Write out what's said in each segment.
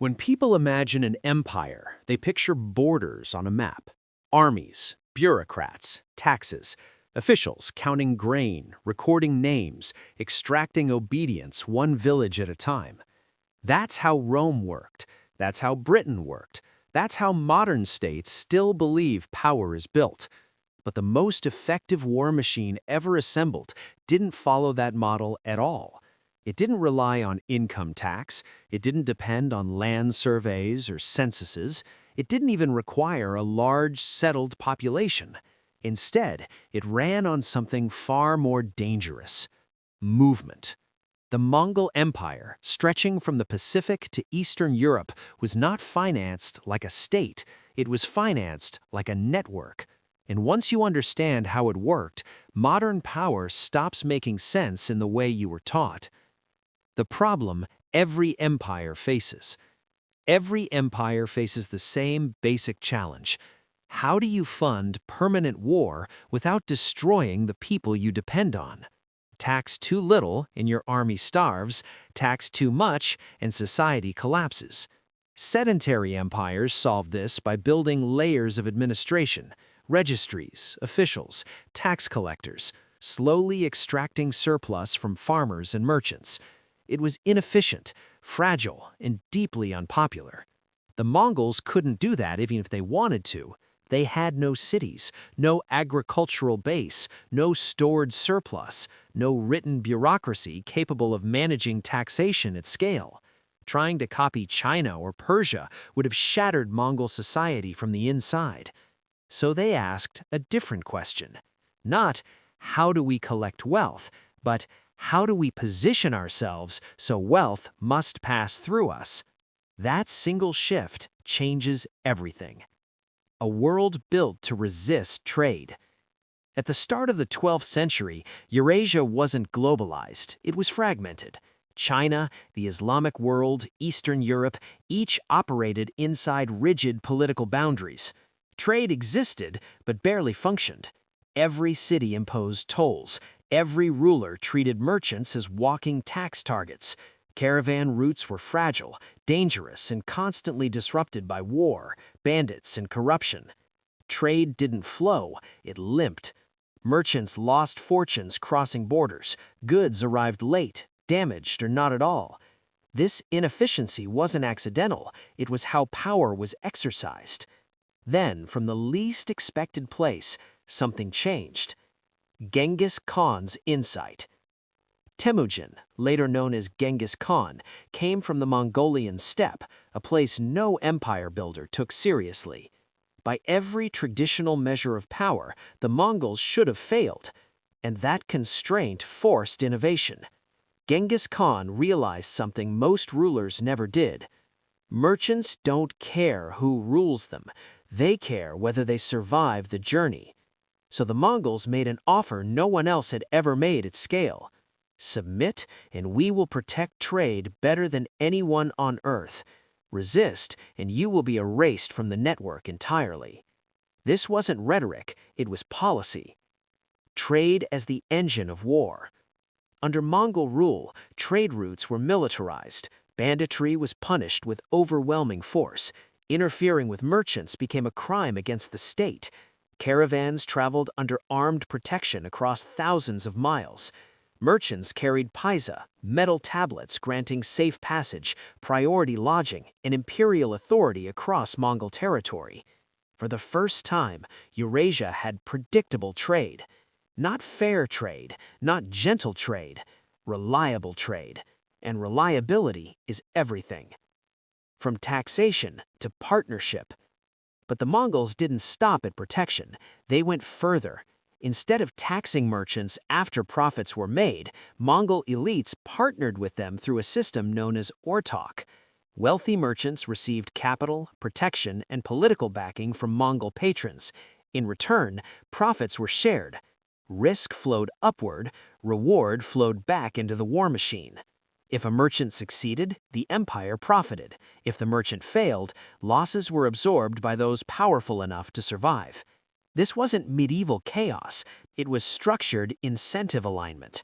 When people imagine an empire, they picture borders on a map. Armies, bureaucrats, taxes, officials counting grain, recording names, extracting obedience one village at a time. That's how Rome worked. That's how Britain worked. That's how modern states still believe power is built. But the most effective war machine ever assembled didn't follow that model at all. It didn't rely on income tax, it didn't depend on land surveys or censuses, it didn't even require a large, settled population. Instead, it ran on something far more dangerous: movement. The Mongol Empire, stretching from the Pacific to Eastern Europe, was not financed like a state, it was financed like a network. And once you understand how it worked, modern power stops making sense in the way you were taught. The problem every empire faces. Every empire faces the same basic challenge. How do you fund permanent war without destroying the people you depend on? Tax too little and your army starves, tax too much and society collapses. Sedentary empires solve this by building layers of administration, registries, officials, tax collectors, slowly extracting surplus from farmers and merchants. It was inefficient, fragile, and deeply unpopular. The Mongols couldn't do that even if they wanted to. They had no cities, no agricultural base, no stored surplus, no written bureaucracy capable of managing taxation at scale. Trying to copy China or Persia would have shattered Mongol society from the inside. So they asked a different question. Not, how do we collect wealth, but how do we position ourselves so wealth must pass through us? That single shift changes everything. A world built to resist trade. At the start of the 12th century, Eurasia wasn't globalized, it was fragmented. China, the Islamic world, Eastern Europe, each operated inside rigid political boundaries. Trade existed, but barely functioned. Every city imposed tolls. Every ruler treated merchants as walking tax targets. Caravan routes were fragile, dangerous, and constantly disrupted by war, bandits, and corruption. Trade didn't flow, it limped. Merchants lost fortunes crossing borders. Goods arrived late, damaged, or not at all. This inefficiency wasn't accidental, it was how power was exercised. Then, from the least expected place, something changed. Genghis Khan's insight. Temujin, later known as Genghis Khan, came from the Mongolian steppe, a place no empire builder took seriously. By every traditional measure of power, the Mongols should have failed, and that constraint forced innovation. Genghis Khan realized something most rulers never did. Merchants don't care who rules them, they care whether they survive the journey. So the Mongols made an offer no one else had ever made at scale. Submit, and we will protect trade better than anyone on earth. Resist, and you will be erased from the network entirely. This wasn't rhetoric, it was policy. Trade as the engine of war. Under Mongol rule, trade routes were militarized. Banditry was punished with overwhelming force. Interfering with merchants became a crime against the state. Caravans traveled under armed protection across thousands of miles. Merchants carried paisa, metal tablets granting safe passage, priority lodging, and imperial authority across Mongol territory. For the first time, Eurasia had predictable trade. Not fair trade, not gentle trade, reliable trade. And reliability is everything. From taxation to partnership. But the Mongols didn't stop at protection, they went further. Instead of taxing merchants after profits were made, Mongol elites partnered with them through a system known as ortok. Wealthy merchants received capital, protection, and political backing from Mongol patrons. In return, profits were shared. Risk flowed upward, reward flowed back into the war machine. If a merchant succeeded, the empire profited. If the merchant failed, losses were absorbed by those powerful enough to survive. This wasn't medieval chaos, it was structured incentive alignment.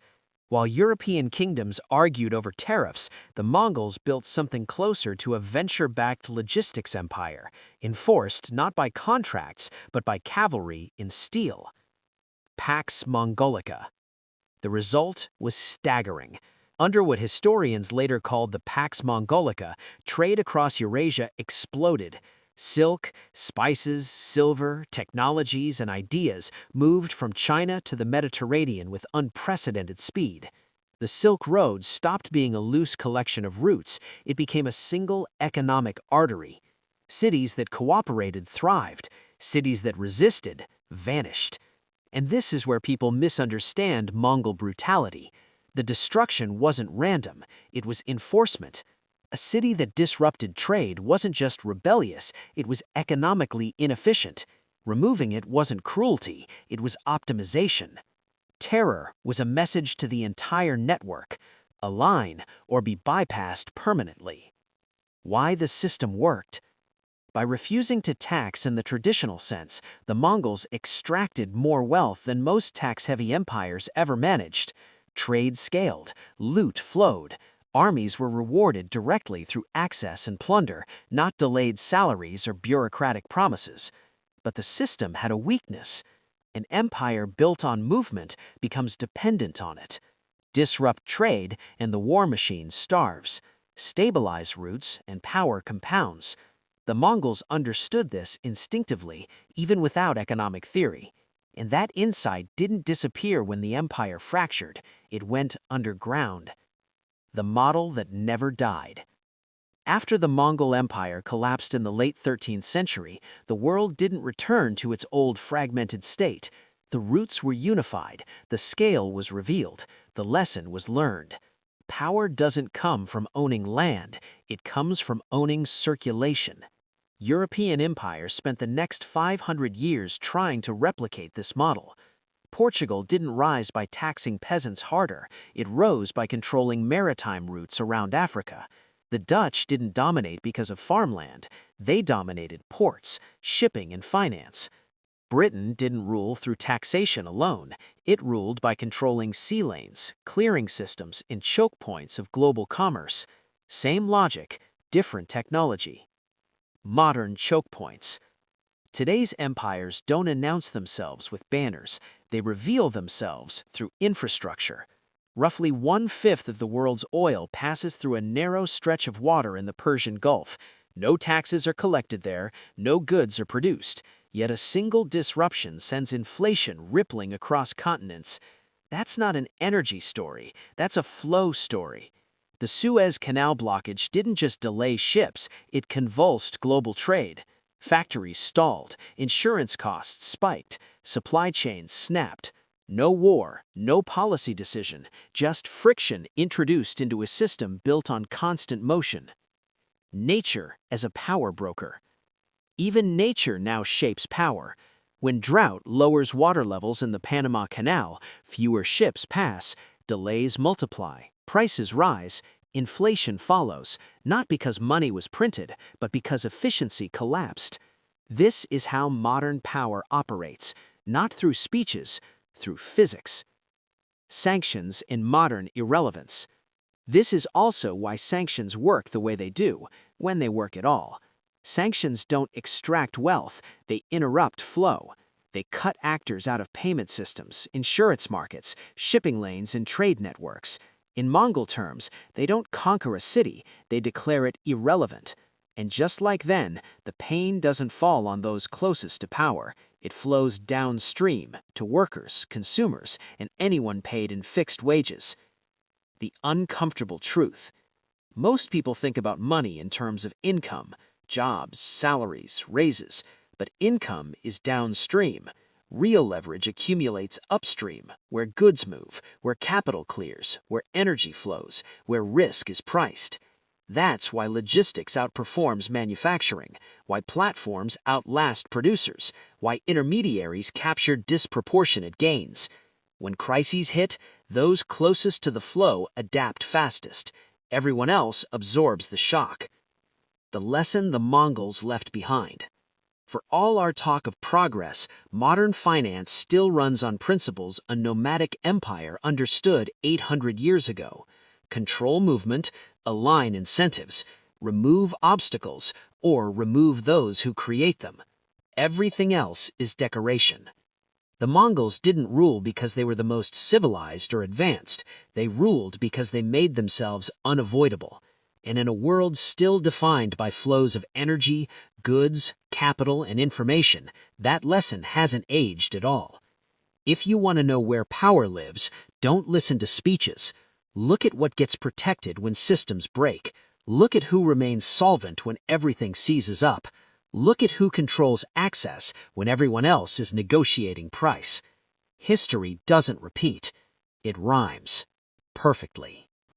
While European kingdoms argued over tariffs, the Mongols built something closer to a venture-backed logistics empire, enforced not by contracts but by cavalry in steel. Pax Mongolica. The result was staggering. Under what historians later called the Pax Mongolica, trade across Eurasia exploded. Silk, spices, silver, technologies, and ideas moved from China to the Mediterranean with unprecedented speed. The Silk Road stopped being a loose collection of routes. It became a single economic artery. Cities that cooperated thrived. Cities that resisted vanished. And this is where people misunderstand Mongol brutality. The destruction wasn't random, it was enforcement. A city that disrupted trade wasn't just rebellious, it was economically inefficient. Removing it wasn't cruelty, it was optimization. Terror was a message to the entire network: align or be bypassed permanently. Why the system worked? By refusing to tax in the traditional sense, the Mongols extracted more wealth than most tax-heavy empires ever managed. Trade scaled, loot flowed. Armies were rewarded directly through access and plunder, not delayed salaries or bureaucratic promises. But the system had a weakness. An empire built on movement becomes dependent on it. Disrupt trade and the war machine starves. Stabilize routes and power compounds. The Mongols understood this instinctively, even without economic theory. And that insight didn't disappear when the empire fractured. It went underground. The model that never died. After the Mongol Empire collapsed in the late 13th century, the world didn't return to its old fragmented state. The roots were unified, the scale was revealed, the lesson was learned. Power doesn't come from owning land, it comes from owning circulation. European empires spent the next 500 years trying to replicate this model. Portugal didn't rise by taxing peasants harder, it rose by controlling maritime routes around Africa. The Dutch didn't dominate because of farmland, they dominated ports, shipping, and finance. Britain didn't rule through taxation alone, it ruled by controlling sea lanes, clearing systems, and choke points of global commerce. Same logic, different technology. Modern choke points. Today's empires don't announce themselves with banners, they reveal themselves through infrastructure. Roughly 1/5 of the world's oil passes through a narrow stretch of water in the Persian Gulf. No taxes are collected there, no goods are produced, yet a single disruption sends inflation rippling across continents. That's not an energy story, that's a flow story. The Suez Canal blockage didn't just delay ships, it convulsed global trade. Factories stalled, insurance costs spiked, supply chains snapped. No war, no policy decision, just friction introduced into a system built on constant motion. Nature as a power broker. Even nature now shapes power. When drought lowers water levels in the Panama Canal, fewer ships pass, delays multiply, prices rise, inflation follows, not because money was printed, but because efficiency collapsed. This is how modern power operates, not through speeches, through physics. Sanctions in modern irrelevance. This is also why sanctions work the way they do, when they work at all. Sanctions don't extract wealth, they interrupt flow. They cut actors out of payment systems, insurance markets, shipping lanes, and trade networks. In Mongol terms, they don't conquer a city, they declare it irrelevant. And just like then, the pain doesn't fall on those closest to power. It flows downstream to workers, consumers, and anyone paid in fixed wages. The uncomfortable truth. Most people think about money in terms of income, jobs, salaries, raises, but income is downstream. Real leverage accumulates upstream, where goods move, where capital clears, where energy flows, where risk is priced. That's why logistics outperforms manufacturing, why platforms outlast producers, why intermediaries capture disproportionate gains. When crises hit, those closest to the flow adapt fastest. Everyone else absorbs the shock. The lesson the Mongols left behind. For all our talk of progress, modern finance still runs on principles a nomadic empire understood 800 years ago. Control movement, align incentives, remove obstacles, or remove those who create them. Everything else is decoration. The Mongols didn't rule because they were the most civilized or advanced. They ruled because they made themselves unavoidable. And in a world still defined by flows of energy, goods, capital, and information, that lesson hasn't aged at all. If you want to know where power lives, don't listen to speeches. Look at what gets protected when systems break. Look at who remains solvent when everything seizes up. Look at who controls access when everyone else is negotiating price. History doesn't repeat. It rhymes perfectly.